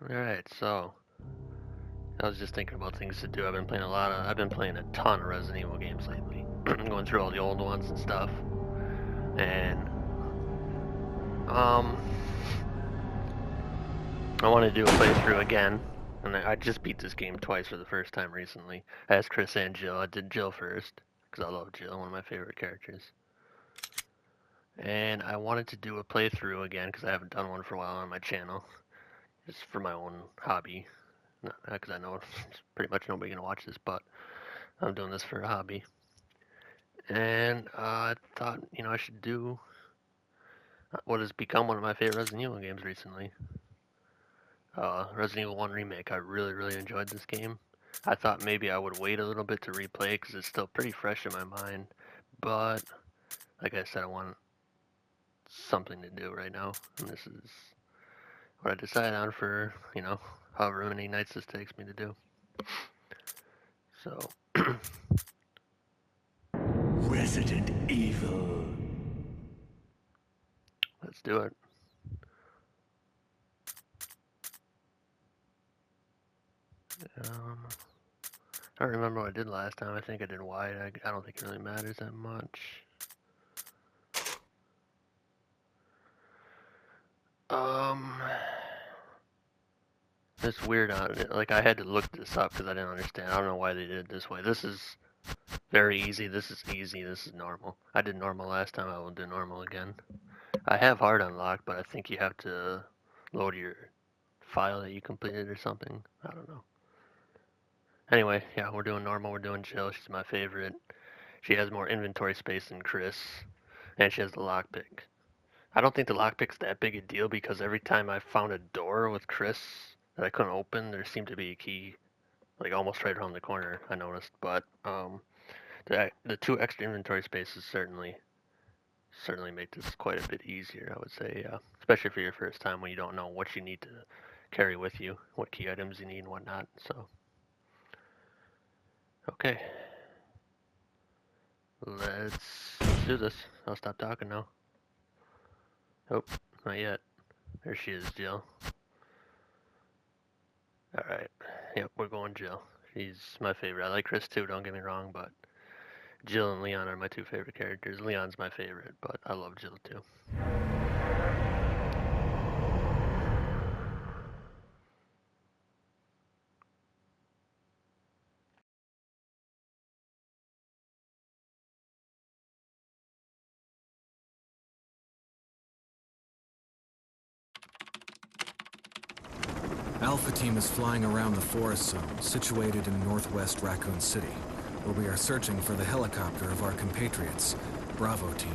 Alright, so I was just thinking about things to do. I've been playing a ton of Resident Evil games lately. Going through all the old ones and stuff. And um I want to do a playthrough again. And I just beat this game twice for the first time recently. I asked Chris and Jill. I did Jill first because I love Jill, one of my favorite characters. And I wanted to do a playthrough again because I haven't done one for a while on my channel. Just for my own hobby. Not because I know it's pretty much nobody gonna watch this, but I'm doing this for a hobby. And I thought, I should do what has become one of my favorite Resident Evil games recently. Resident Evil 1 Remake. I really, really enjoyed this game. I thought maybe I would wait a little bit to replay because it's still pretty fresh in my mind. But, like I said, I want something to do right now. And this is what I decided on for, however many nights this takes me to do. So, Resident Evil. let's do it. I don't remember what I did last time. I think I did wide. I don't think it really matters that much. Um, it's weird on it. Like, I had to look this up because I didn't understand. I don't know why they did it this way. This is very easy. This is easy. This is normal. I did normal last time. I will do normal again. I have hard unlocked, but I think you have to load your file that you completed or something. I don't know. Anyway, yeah, we're doing normal. We're doing Jill. She's my favorite. She has more inventory space than Chris, and she has the lockpick. I don't think the lockpick's that big a deal because every time I found a door with Chris that I couldn't open, there seemed to be a key, like almost right around the corner. I noticed, but the two extra inventory spaces certainly make this quite a bit easier. I would say, especially for your first time when you don't know what you need to carry with you, what key items you need and whatnot. So, okay, let's do this. I'll stop talking now. Oh, not yet. There she is, Jill. All right. Yep, we're going Jill. She's my favorite. I like Chris too, don't get me wrong, but Jill and Leon are my two favorite characters. Leon's my favorite, but I love Jill too. Alpha Team is flying around the forest zone, situated in northwest Raccoon City, where we are searching for the helicopter of our compatriots, Bravo Team,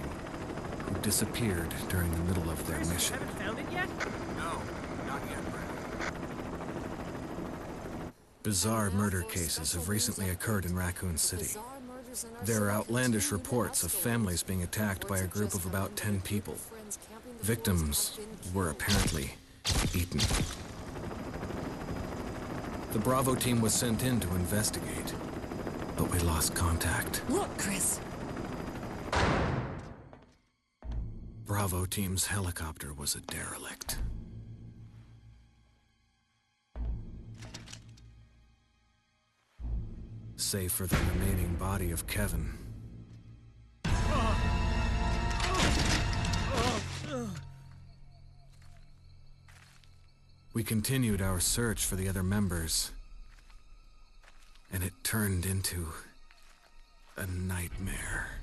who disappeared during the middle of their mission. Haven't found it yet? No, not yet, Brad. Bizarre murder cases have recently occurred in Raccoon City. There are outlandish reports of families being attacked by a group of about 10 people. Victims were apparently eaten. The Bravo team was sent in to investigate, but we lost contact. Look, Chris. Bravo team's helicopter was a derelict. Save for the remaining body of Kevin. We continued our search for the other members, and it turned into a nightmare.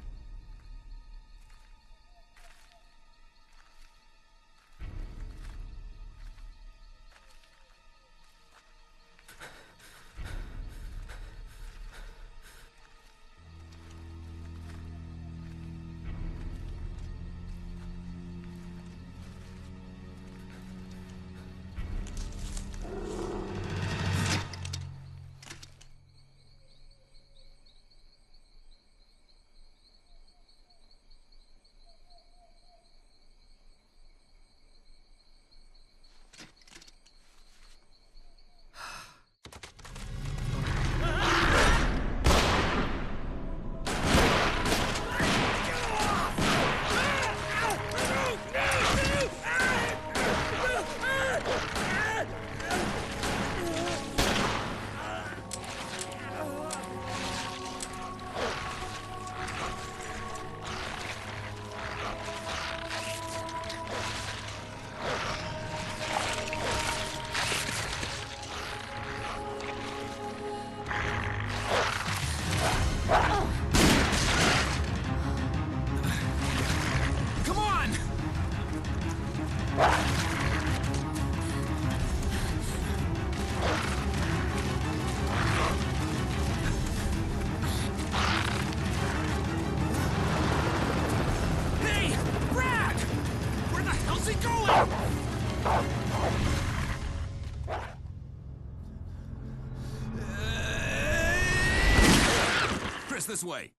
this way!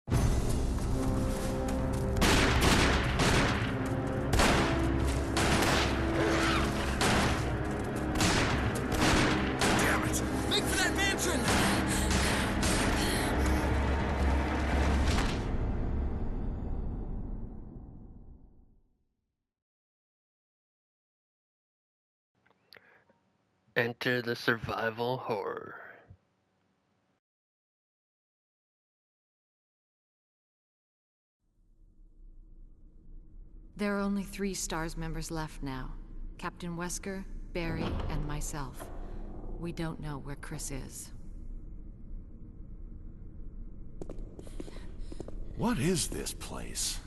Damn it! Make for that mansion! Enter the survival horror. There are only 3 STARS members left now. Captain Wesker, Barry, and myself. We don't know where Chris is. What is this place?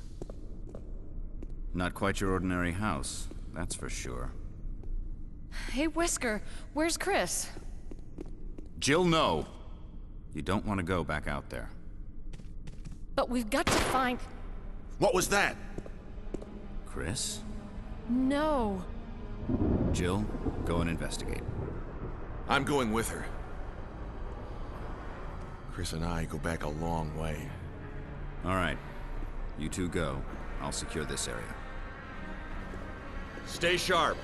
Not quite your ordinary house, that's for sure. Hey, Wesker, where's Chris? Jill, no! You don't want to go back out there. But we've got to find... What was that? Chris? No. Jill, go and investigate. I'm going with her. Chris and I go back a long way. All right. You two go. I'll secure this area. Stay sharp.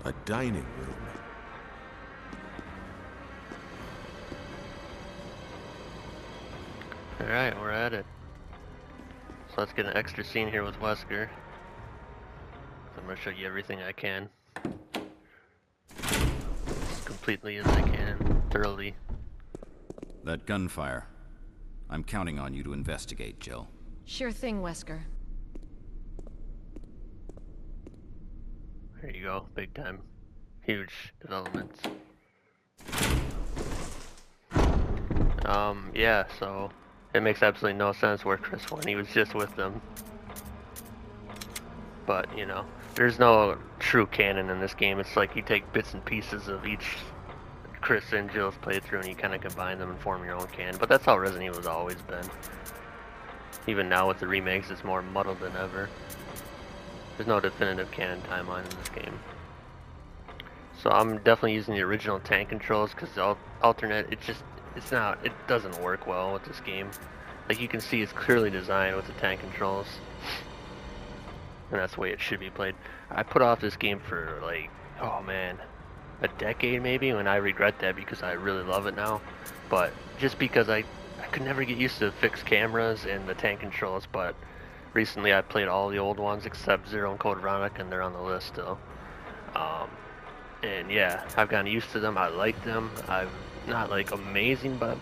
A dining room. Alright, we're at it. So let's get an extra scene here with Wesker. I'm going to show you everything I can. As completely as I can. Thoroughly. That gunfire. I'm counting on you to investigate, Jill. Sure thing, Wesker. There you go. Big time. Huge developments. Yeah, so it makes absolutely no sense where Chris went. He was just with them. But, you know, there's no true canon in this game. It's like you take bits and pieces of each Chris and Jill's playthrough and you kind of combine them and form your own canon. But that's how Resident Evil's always been. Even now with the remakes, it's more muddled than ever. There's no definitive canon timeline in this game. So I'm definitely using the original tank controls because the alternate, it doesn't work well with this game. Like you can see it's clearly designed with the tank controls. And that's the way it should be played. I put off this game for like, oh man, a decade maybe, and I regret that because I really love it now. But just because I could never get used to the fixed cameras and the tank controls, but recently I played all the old ones except Zero and Code Veronica, and they're on the list still. And yeah, I've gotten used to them. I like them. I'm not like amazing, but I've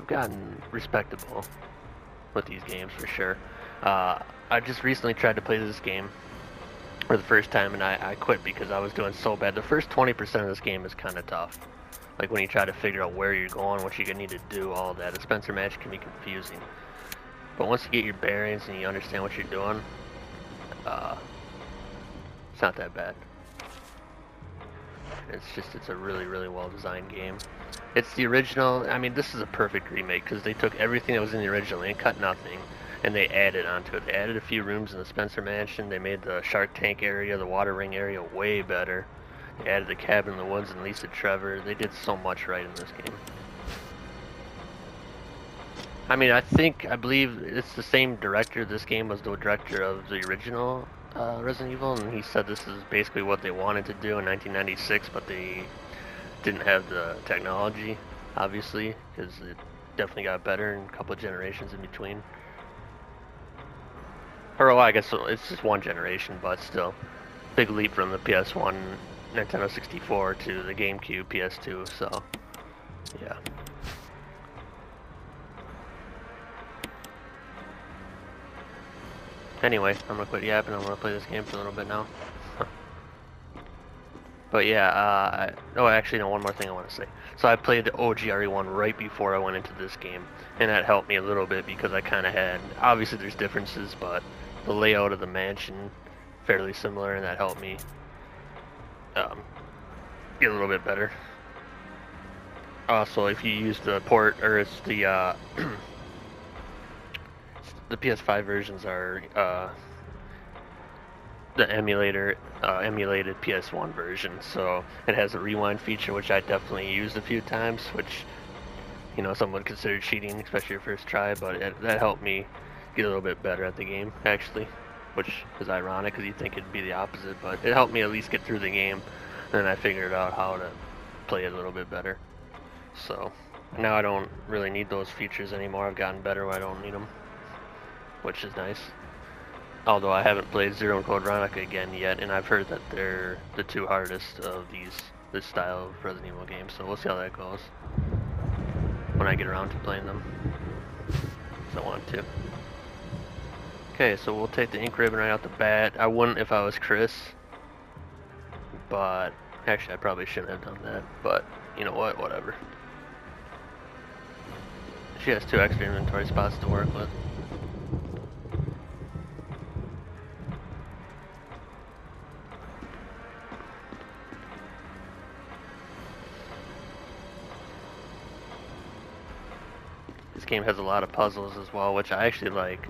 gotten respectable with these games for sure. I just recently tried to play this game for the first time, and I quit because I was doing so bad. The first 20% of this game is kind of tough. Like when you try to figure out where you're going, what you're gonna need to do, all that. The Spencer match can be confusing. But once you get your bearings and you understand what you're doing, it's not that bad. It's a really, really well designed game. It's the original. I mean, this is a perfect remake because they took everything that was in the original and cut nothing, and they added onto it. They added a few rooms in the Spencer Mansion. They made the Shark Tank area, the Water Ring area way better. They added the cabin in the woods and Lisa Trevor. They did so much right in this game. I mean, I believe it's the same director. This game was the director of the original Resident Evil, and he said this is basically what they wanted to do in 1996, but they didn't have the technology, obviously, because it definitely got better in a couple of generations in between. Or, well, I guess it's just one generation, but still. Big leap from the PS1, Nintendo 64 to the GameCube, PS2, so, yeah. Anyway, I'm gonna quit yapping. I'm gonna play this game for a little bit now. But yeah, oh, actually, no, one more thing I want to say. So I played the OG RE1 right before I went into this game, and that helped me a little bit because I kind of had, obviously there's differences, but the layout of the mansion fairly similar, and that helped me get a little bit better. Also, if you use the port, or it's the PS5 versions are the emulated PS1 version, so it has a rewind feature, which I definitely used a few times, which, you know, some would consider cheating, especially your first try, but that helped me get a little bit better at the game, actually, which is ironic because you'd think it'd be the opposite, but it helped me at least get through the game, and then I figured out how to play it a little bit better. So now I don't really need those features anymore. I've gotten better where I don't need them, which is nice. Although I haven't played Zero and Code Veronica again yet, and I've heard that they're the two hardest of this style of Resident Evil games, so we'll see how that goes when I get around to playing them, if I want to. Okay, so we'll take the ink ribbon right out the bat. I wouldn't if I was Chris, but actually I probably shouldn't have done that, but you know what, whatever. She has 2 extra inventory spots to work with. This game has a lot of puzzles as well, which I actually like.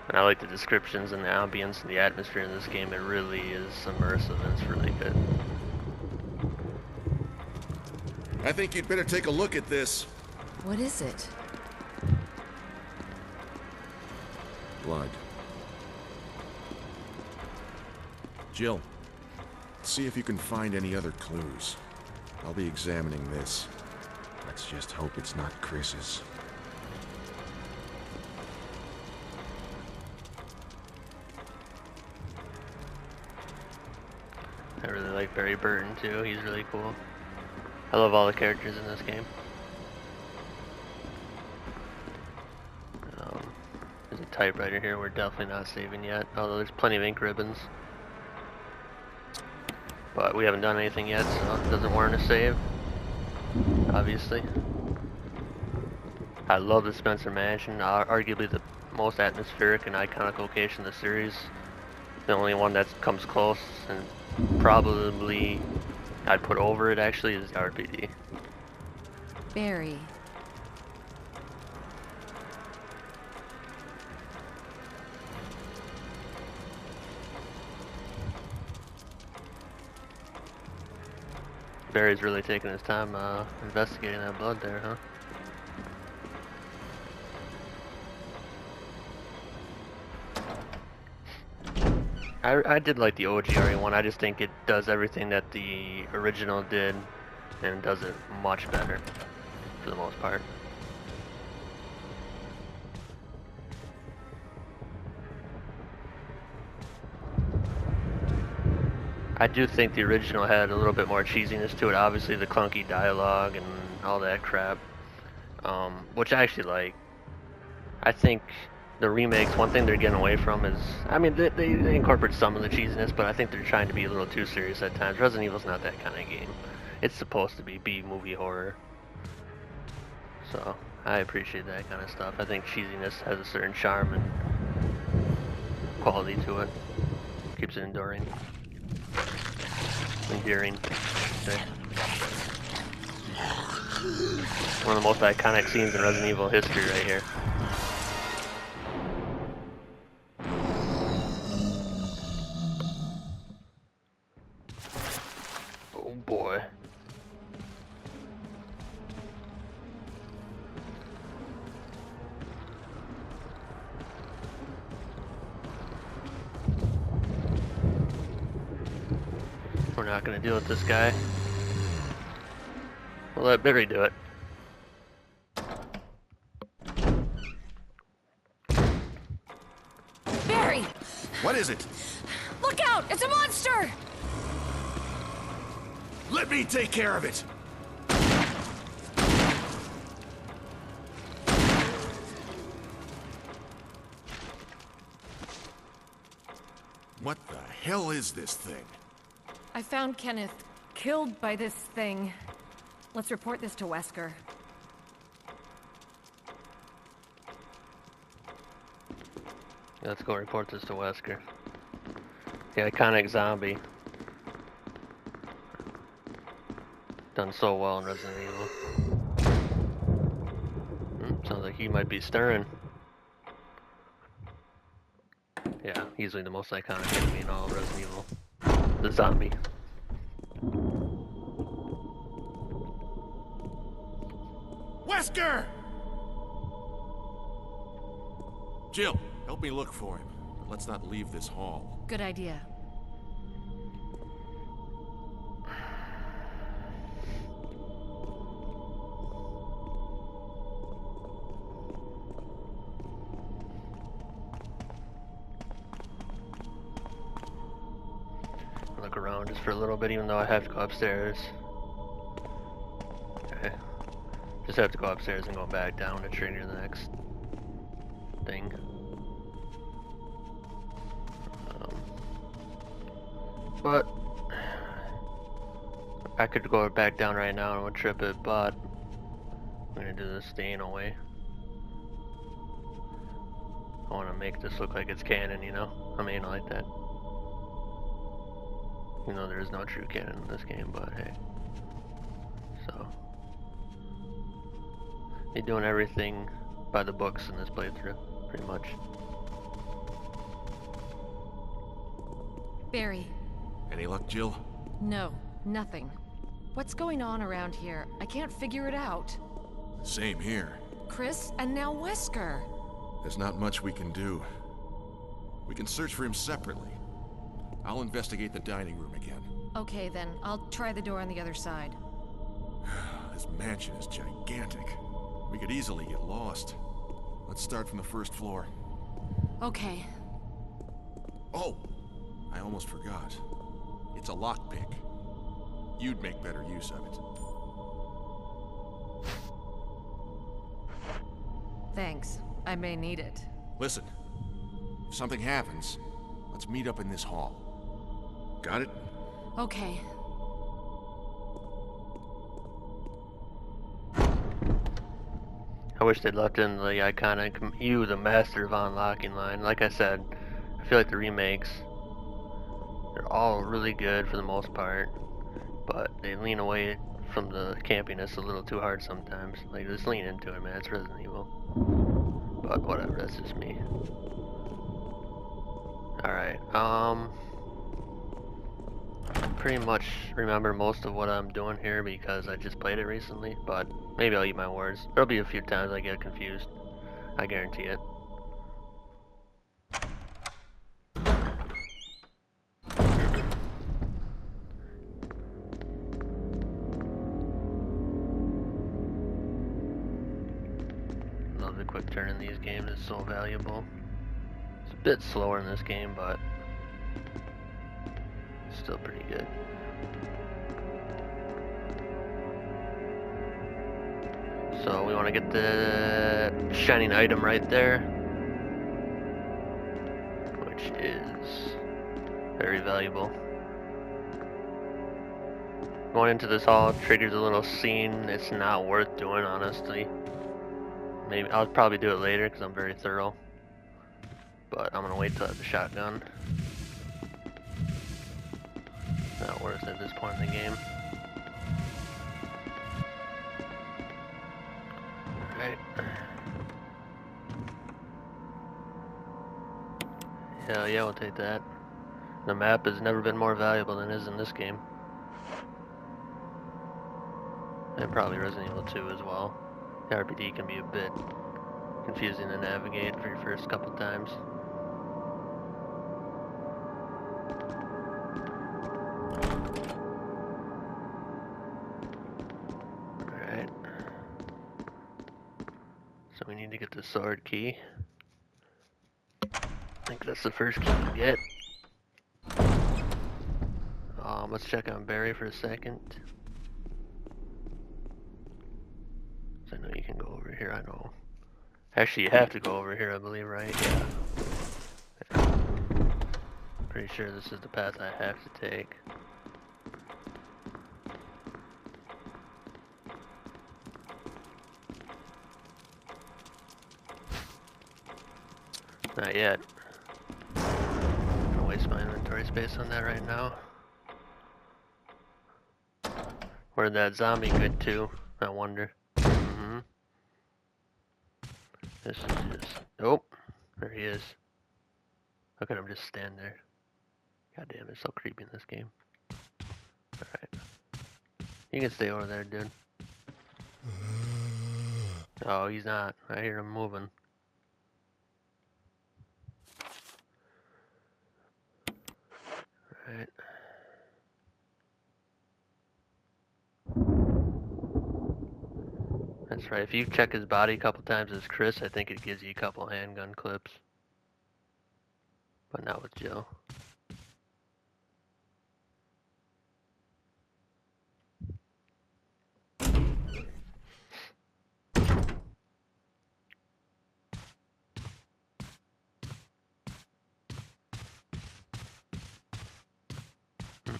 And I like the descriptions and the ambience and the atmosphere in this game. It really is immersive and it's really good. I think you'd better take a look at this. What is it? Blood. Jill, see if you can find any other clues. I'll be examining this. Let's just hope it's not Chris's. I really like Barry Burton too, he's really cool. I love all the characters in this game. There's a typewriter here we're definitely not saving yet, although there's plenty of ink ribbons. But we haven't done anything yet, so it doesn't warrant a save, obviously. I love the Spencer Mansion, arguably the most atmospheric and iconic location in the series. The only one that comes close, and probably I'd put over it actually, is the RPD. Barry. Barry's really taking his time investigating that blood there, huh? I did like the OG RE1. I just think it does everything that the original did and does it much better for the most part. I do think the original had a little bit more cheesiness to it, obviously the clunky dialogue and all that crap, which I actually like. I think the remakes, one thing they're getting away from is, I mean, they incorporate some of the cheesiness, but I think they're trying to be a little too serious at times. Resident Evil's not that kind of game. It's supposed to be B-movie horror. So, I appreciate that kind of stuff. I think cheesiness has a certain charm and quality to it. Keeps it enduring. Endearing, say. One of the most iconic scenes in Resident Evil history right here. Oh boy. We're not gonna deal with this guy. We'll let Barry do it. Barry! What is it? Look out! It's a monster! Let me take care of it! What the hell is this thing? I found Kenneth killed by this thing. Let's report this to Wesker. Let's go report this to Wesker. The iconic zombie. Done so well in Resident Evil. Sounds like he might be stirring. Yeah, easily the most iconic enemy in all of Resident Evil. The zombie. Wesker! Jill, help me look for him. But let's not leave this hall. Good idea. Look around just for a little bit, even though I have to go upstairs. Okay. Just have to go upstairs and go back down to trigger the next thing. But I could go back down right now and would trip it, but I'm gonna do this staying away. I want to make this look like it's canon, you know? I mean, I like that. You know, there is no true canon in this game, but hey. So, you're doing everything by the books in this playthrough, pretty much. Barry. Any luck, Jill? No, nothing. What's going on around here? I can't figure it out. Same here. Chris, and now Wesker. There's not much we can do. We can search for him separately. I'll investigate the dining room again. Okay then, I'll try the door on the other side. This mansion is gigantic. We could easily get lost. Let's start from the first floor. Okay. Oh! I almost forgot. It's a lockpick. You'd make better use of it. Thanks. I may need it. Listen, if something happens, let's meet up in this hall. Got it? Okay. I wish they'd left in the iconic "You, the master of unlocking" line. Like I said, I feel like the remakes, they're all really good for the most part, but they lean away from the campiness a little too hard sometimes. Like, just lean into it, man. It's Resident Evil. But whatever, that's just me. Alright, I pretty much remember most of what I'm doing here because I just played it recently, but maybe I'll eat my words. There'll be a few times I get confused. I guarantee it. Love the quick turn in these games, it's so valuable. It's a bit slower in this game, but it's still pretty good. So we want to get the shining item right there, which is very valuable. Going into this hall triggers a little scene. It's not worth doing, honestly. Maybe I'll probably do it later because I'm very thorough. But I'm gonna wait till I have the shotgun. Not worth it at this point in the game. Alright. Hell yeah, we'll take that. The map has never been more valuable than it is in this game. And probably Resident Evil 2 as well. The RPD can be a bit confusing to navigate for your first couple times. Alright. So we need to get the sword key. I think that's the first key to get. Let's check on Barry for a second. So I know you can go over here, I know. Actually, you have to go over here, I believe, right? Yeah. Pretty sure this is the path I have to take. Not yet. I'm gonna waste my inventory space on that right now. Where'd that zombie get to? I wonder. This is just... Oh, there he is. Look at him just stand there. God damn, it's so creepy in this game. Alright. You can stay over there, dude. Oh, he's not. I hear him moving. Alright. That's right. If you check his body a couple times as Chris, I think it gives you a couple handgun clips. But not with Jill.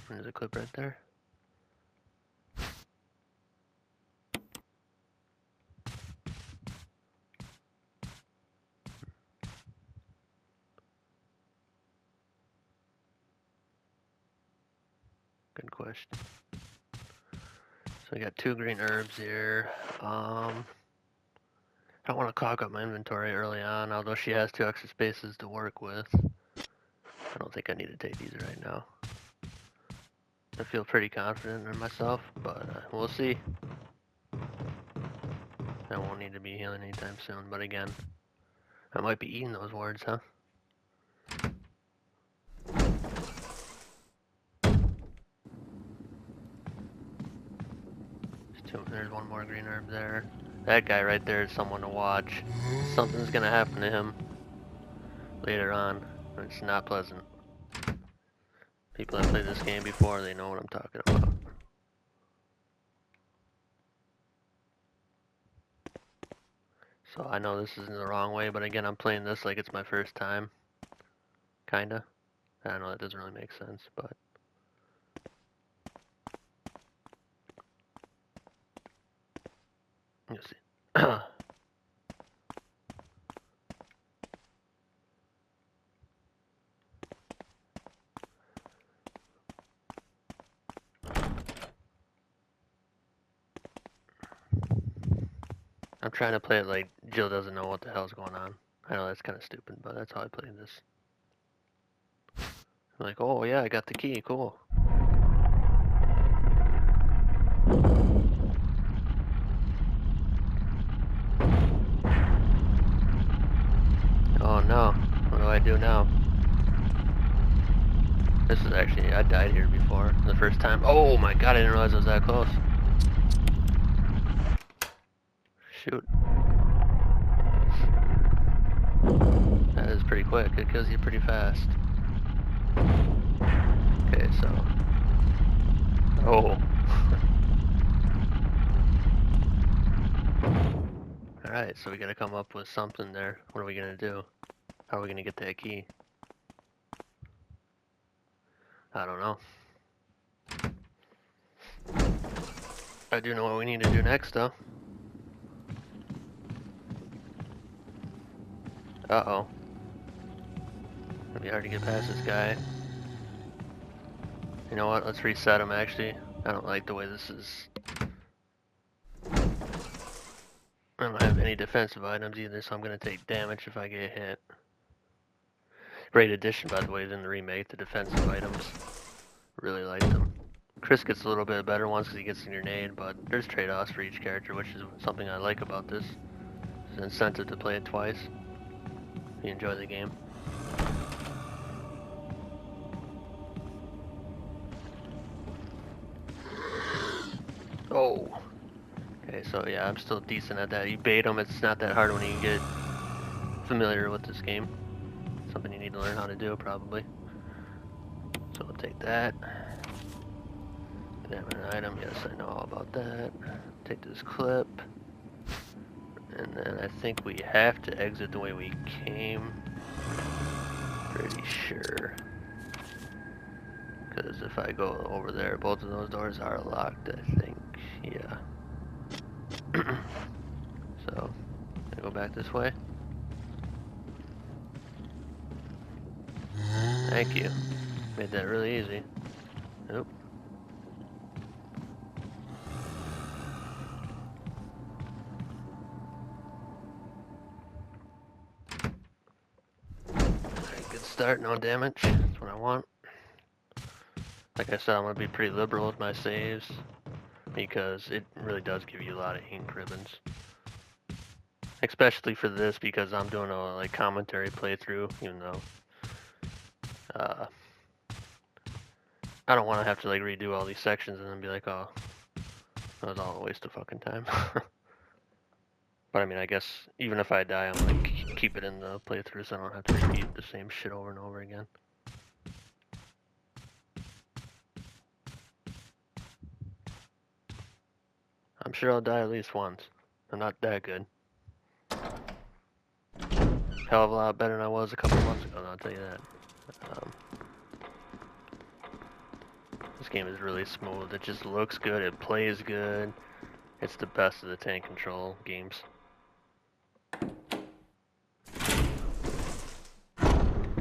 There's a clip right there. Good question. So I got 2 green herbs here. I don't want to clog up my inventory early on, although she has 2 extra spaces to work with. I don't think I need to take these right now. I feel pretty confident in myself, but we'll see. I won't need to be healing anytime soon, but again, I might be eating those words, huh? There's 1 more green herb there. That guy right there is someone to watch. Something's gonna happen to him later on. It's not pleasant. People that played this game before, they know what I'm talking about. So I know this isn't the wrong way, but again, I'm playing this like it's my first time. Kinda. I know that doesn't really make sense, but... You'll see. I'm trying to play it like Jill doesn't know what the hell's going on. I know that's kind of stupid, but that's how I play this. I'm like, oh yeah, I got the key, cool. Oh no, what do I do now? This is actually, I died here before, the first time. Oh my god, I didn't realize I was that close. Shoot. That is pretty quick, it kills you pretty fast. Okay, so... Oh. Alright, so we gotta come up with something there. What are we gonna do? How are we gonna get that key? I don't know. I do know what we need to do next, though. Uh-oh. It'll be hard to get past this guy. You know what? Let's reset him, actually. I don't like the way this is. I don't have any defensive items either, so I'm going to take damage if I get hit. Great addition, by the way, in the remake, the defensive items. Really like them. Chris gets a little bit better ones because he gets a grenade, but there's trade-offs for each character, which is something I like about this. It's an incentive to play it twice. If you enjoy the game. Oh. Okay, so yeah, I'm still decent at that. You bait them, it's not that hard when you get familiar with this game. Something you need to learn how to do, probably. So we'll take that. Examine an item, yes, I know all about that. Take this clip. And then I think we have to exit the way we came. Pretty sure. Because if I go over there, both of those doors are locked, I think. Yeah. So, I go back this way. Thank you. Made that really easy. Nope. start, no damage. That's what I want. Like I said, I'm gonna be pretty liberal with my saves because it really does give you a lot of ink ribbons. Especially for this because I'm doing a like commentary playthrough, even though I don't want to have to like redo all these sections and then be like, oh, that was all a waste of fucking time. But I mean, I guess even if I die, I'm like keep it in the playthrough so I don't have to repeat the same shit over and over again. I'm sure I'll die at least once. I'm not that good. Hell of a lot better than I was a couple months ago, I'll tell you that. This game is really smooth. It just looks good. It plays good. It's the best of the tank control games.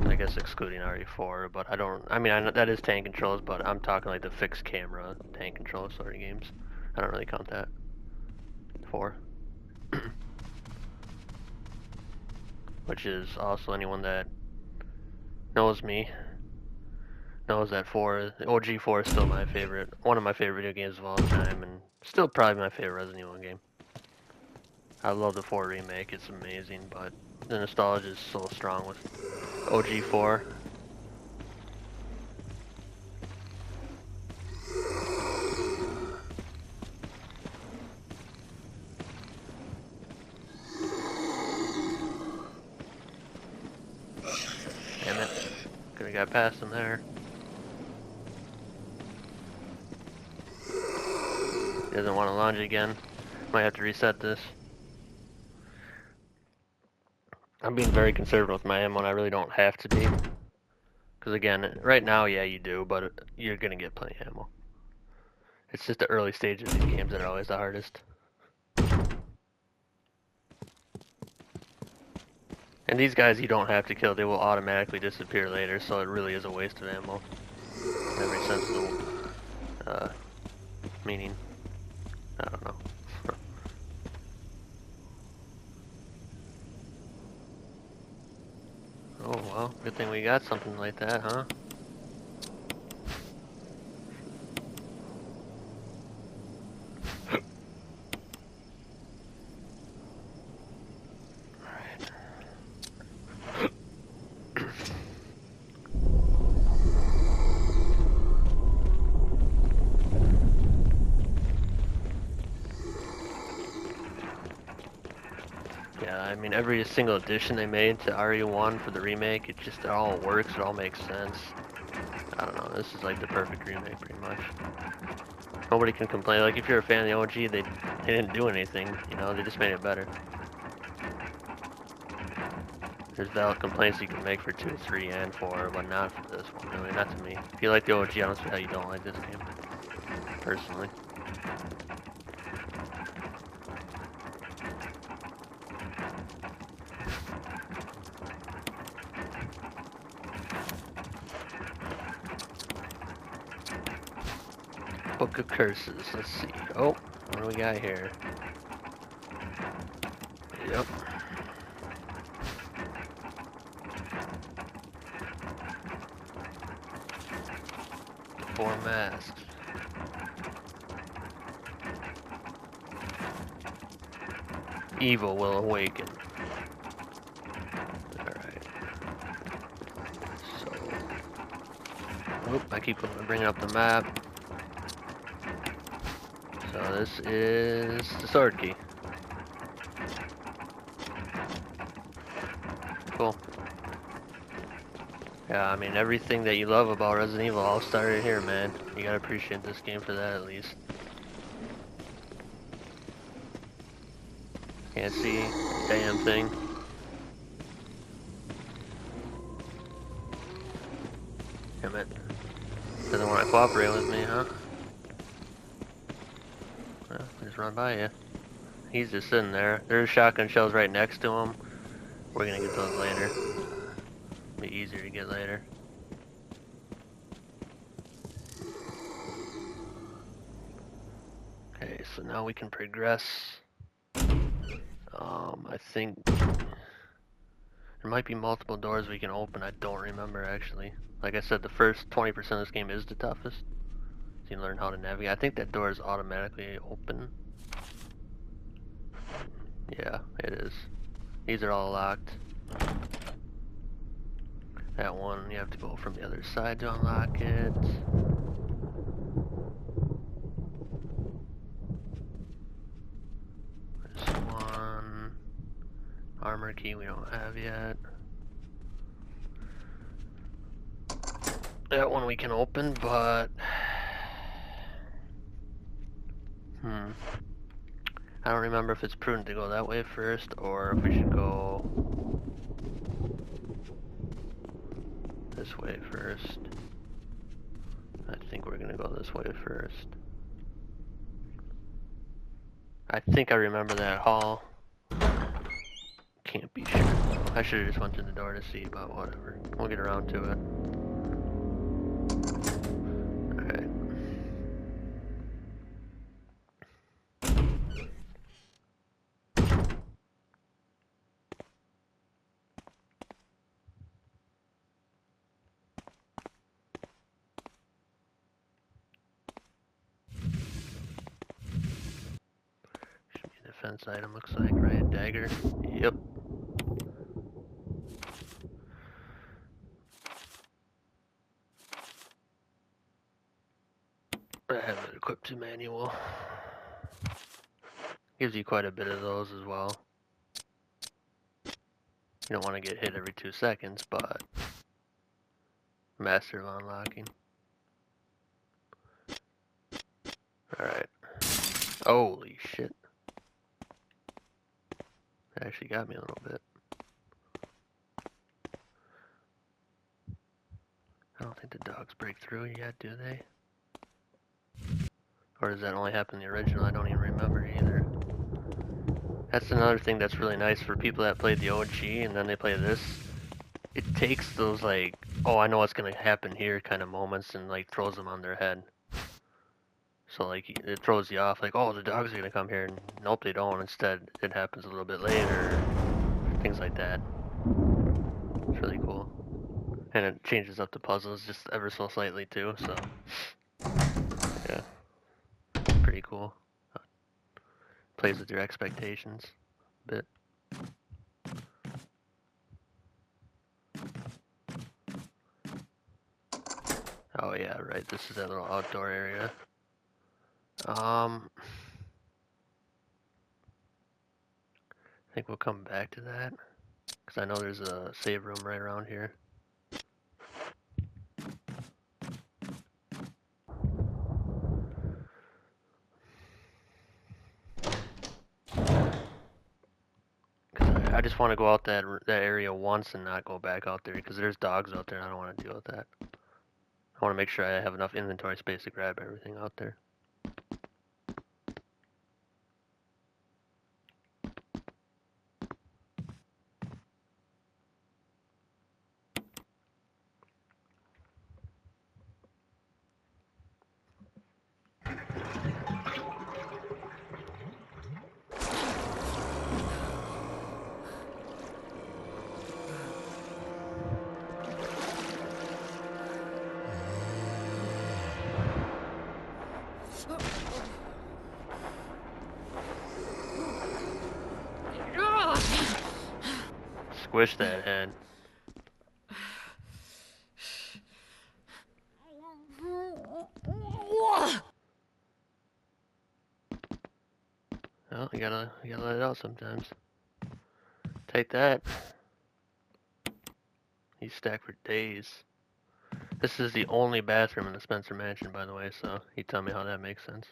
I guess excluding RE4, but I mean, that is tank controls, but I'm talking like the fixed camera tank control sort of games. I don't really count that. 4. Which is also anyone that knows me knows that 4, OG 4 is still my favorite, one of my favorite video games of all time, and still probably my favorite Resident Evil game. I love the 4 remake, it's amazing, but the nostalgia is so strong with OG 4. Damn it. Could've got past him there. He doesn't want to launch again. Might have to reset this. I'm being very conservative with my ammo and I really don't have to be. Because again, right now, yeah, you do, but you're gonna get plenty of ammo. It's just the early stages of these games that are always the hardest. And these guys you don't have to kill, they will automatically disappear later, so it really is a waste of ammo. In every sense of the meaning. I don't know. Oh well, good thing we got something like that, huh? Yeah, I mean every single addition they made to RE1 for the remake, it all works, it all makes sense. I don't know, this is like the perfect remake pretty much. Nobody can complain, like if you're a fan of the OG, they didn't do anything, you know, they just made it better. There's valid complaints you can make for 2, 3, and 4, but not for this one, really, not to me. If you like the OG, I don't see how you don't like this game, personally. Book of Curses, let's see. Oh, what do we got here? Yep. Four masks. Evil will awaken. Alright. So... Oop, I keep bringing up the map. So this is the sword key. Cool. Yeah, I mean, everything that you love about Resident Evil all started here, man. You gotta appreciate this game for that, at least. Can't see a damn thing. Damn it. Doesn't want to cooperate with me, huh? Well, just run by you. He's just sitting there. There's shotgun shells right next to him. We're gonna get those later. Be easier to get later. Okay, so now we can progress. I think There might be multiple doors we can open. I don't remember actually. Like I said, the first 20% of this game is the toughest. So you learn how to navigate. I think that door is automatically open. Yeah, it is. These are all locked. That one, you have to go from the other side to unlock it. This one. Armor key we don't have yet. That one we can open, but... I don't remember if it's prudent to go that way first, or if we should go this way first. I think we're gonna go this way first. I think I remember that hall. Can't be sure though. I should have just went through the door to see, but whatever. We'll get around to it. Alright. Should be a defense item, looks like, right? Dagger. Yep. I have it equipped to manual. Gives you quite a bit of those as well. You don't want to get hit every 2 seconds, but master of unlocking. Alright. Holy shit. That actually got me a little bit. I don't think the dogs break through yet, do they? Or does that only happen in the original? I don't even remember either. That's another thing that's really nice for people that played the OG and then they play this. It takes those like, oh, I know what's gonna happen here kind of moments and like throws them on their head. So like it throws you off, like, oh, the dogs are gonna come here, and nope, they don't. Instead, it happens a little bit later. Things like that. It's really cool, and it changes up the puzzles just ever so slightly too. So yeah, pretty cool. Plays with your expectations a bit. Oh yeah, right. This is that little outdoor area. I think we'll come back to that, because I know there's a save room right around here. I just want to go out that area once and not go back out there, because there's dogs out there and I don't want to deal with that. I want to make sure I have enough inventory space to grab everything out there. Squish that head. Well, you gotta let it out sometimes. Take that. He's stacked for days. This is the only bathroom in the Spencer Mansion, by the way, so you tell me how that makes sense.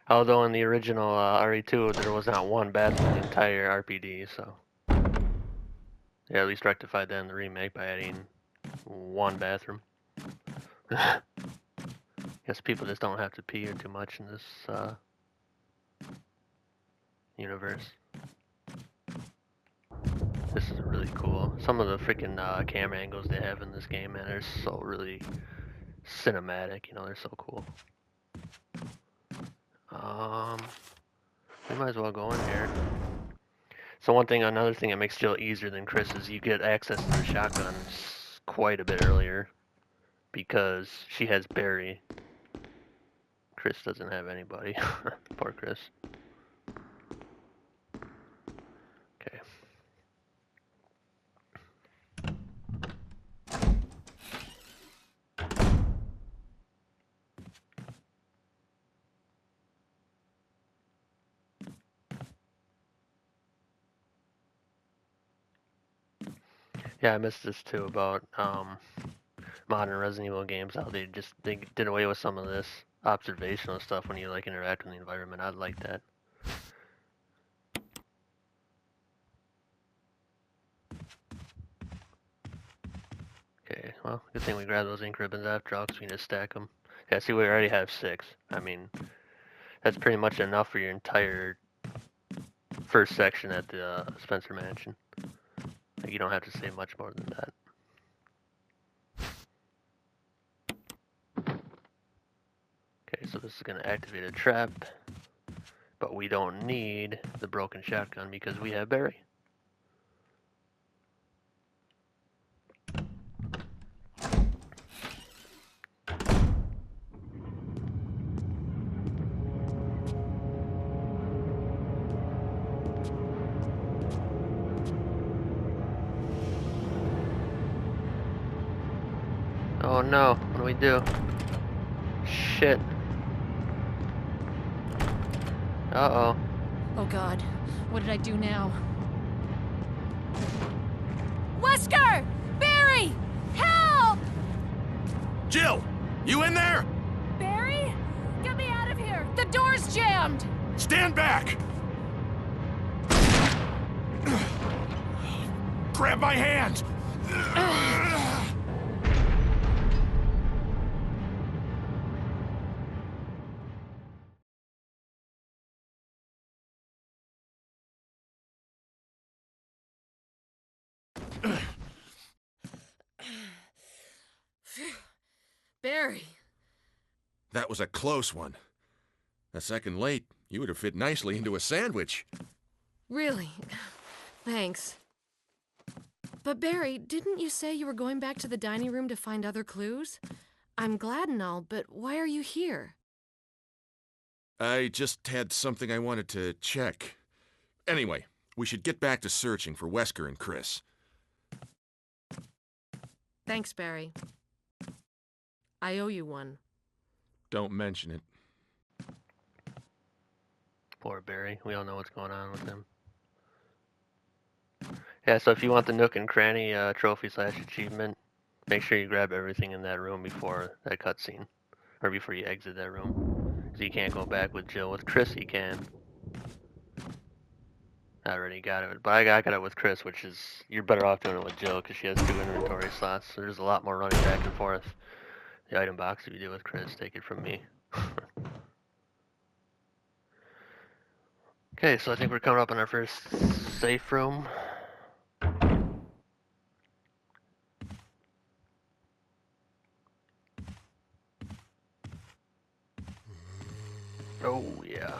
Although in the original RE2, there was not one bathroom in the entire RPD, so... Yeah, at least rectified that in the remake by adding one bathroom. Guess people just don't have to pee or too much in this universe. This is really cool. Some of the freaking camera angles they have in this game, man, they're so really cinematic, you know, they're so cool. We might as well go in here. So another thing that makes Jill easier than Chris is you get access to the shotgun quite a bit earlier because she has Barry. Chris doesn't have anybody. Poor Chris. Okay. Yeah, I missed this too about modern Resident Evil games, how they did away with some of this observational stuff when you like interact with the environment. I like that. Okay, well, good thing we grabbed those ink ribbons after all, because we can just stack them. Yeah, see, we already have 6. I mean, that's pretty much enough for your entire first section at the Spencer Mansion. Like, you don't have to say much more than that. Okay, so this is going to activate a trap, but we don't need the broken shotgun because we have Barry. Oh no, what do we do? Shit. Uh-oh. Oh god, what did I do now? Wesker! Barry! Help! Jill! You in there? Barry? Get me out of here! The door's jammed! Stand back! Grab my hand! Barry. That was a close one. A second late, you would have fit nicely into a sandwich. Really? Thanks. But Barry, didn't you say you were going back to the dining room to find other clues? I'm glad and all, but why are you here? I just had something I wanted to check. Anyway, we should get back to searching for Wesker and Chris. Thanks, Barry. I owe you one. Don't mention it. Poor Barry. We all know what's going on with him. Yeah, so if you want the Nook and Cranny trophy/achievement, make sure you grab everything in that room before that cutscene. Or before you exit that room. So you can't go back with Jill. With Chris, you can. I already got it, but I got it with Chris, which is, you're better off doing it with Jill because she has 2 inventory slots, so there's a lot more running back and forth. The item box, if you do it with Chris, take it from me. Okay, so I think we're coming up on our first safe room. Oh, yeah.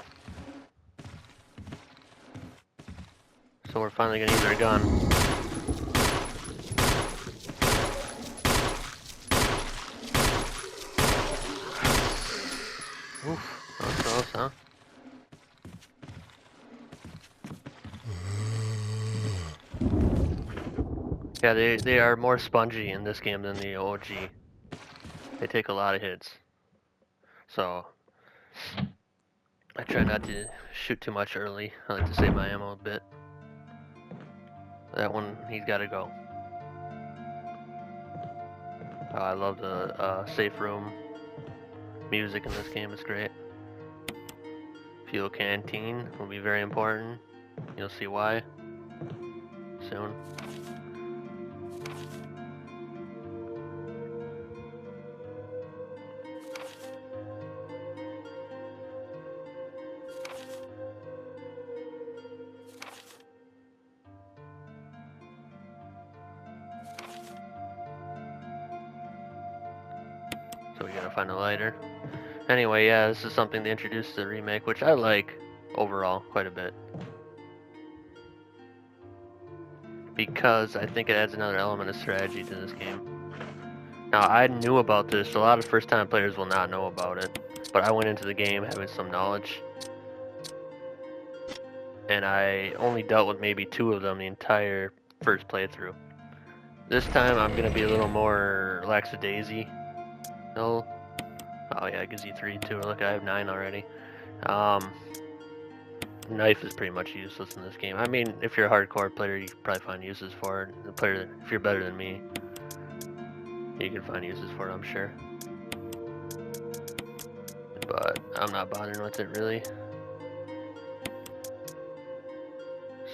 So we're finally gonna use our gun. Oof, that was close, huh? Yeah, they are more spongy in this game than the OG. They take a lot of hits. So, I try not to shoot too much early. I like to save my ammo a bit. That one, he's gotta go. I love the safe room music in this game, it's great. Fuel canteen will be very important. You'll see why soon. So we gotta find a lighter. Anyway, yeah, this is something they introduced to the remake, which I like overall quite a bit. because I think it adds another element of strategy to this game. Now, I knew about this. A lot of first-time players will not know about it, but I went into the game having some knowledge, and I only dealt with maybe 2 of them the entire first playthrough. This time, I'm gonna be a little more lackadaisy. Oh yeah, it gives you 3 too. Look, I have 9 already. Knife is pretty much useless in this game. I mean, if you're a hardcore player, you can probably find uses for it. If you're better than me, you can find uses for it, I'm sure. But I'm not bothering with it really.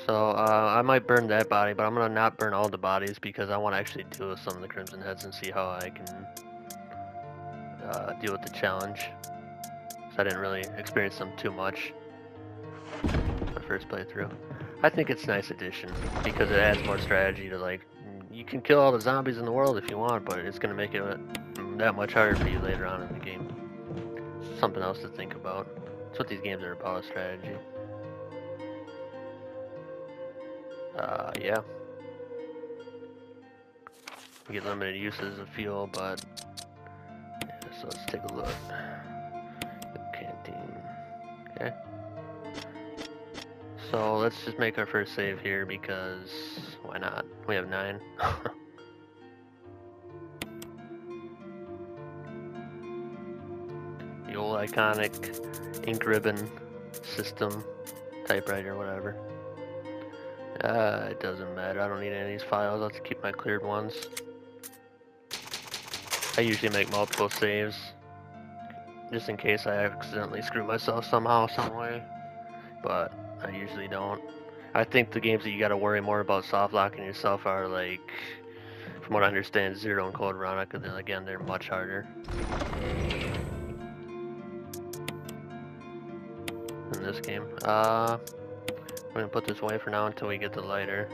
So I might burn that body, but I'm gonna not burn all the bodies because I want to actually deal with some of the Crimson Heads and see how I can deal with the challenge. So I didn't really experience them too much my first playthrough. I think it's a nice addition because it adds more strategy to, like, you can kill all the zombies in the world if you want, but it's gonna make it that much harder for you later on in the game. Something else to think about. That's what these games are about, strategy. Yeah. You get limited uses of fuel, but yeah, so let's take a look. Canteen. Okay. So let's just make our first save here because why not? We have 9. The old iconic ink ribbon system typewriter, whatever. It doesn't matter. I don't need any of these files. I'll just keep my cleared ones. I usually make multiple saves, just in case I accidentally screw myself somehow, some way. But I usually don't. I think the games that you gotta worry more about soft locking yourself are, like, from what I understand, Zero and Code Veronica. Then again, they're much harder in this game. We're gonna put this away for now until we get the lighter.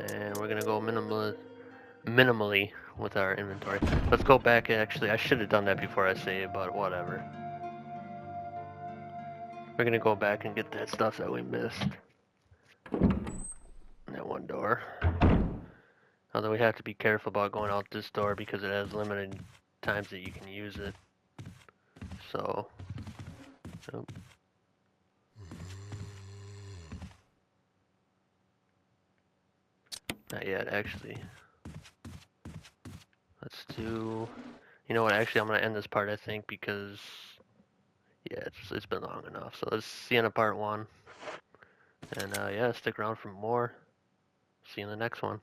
And we're gonna go minimally with our inventory. Let's go back. Actually, I should have done that before I saved, but whatever. We're gonna go back and get that stuff that we missed. That one door. Although we have to be careful about going out this door because it has limited times that you can use it. So, oh. Not yet, actually. Let's do, you know what, actually I'm going to end this part, I think, because, yeah, it's been long enough. So let's see in a part 1. And, yeah, stick around for more. See you in the next one.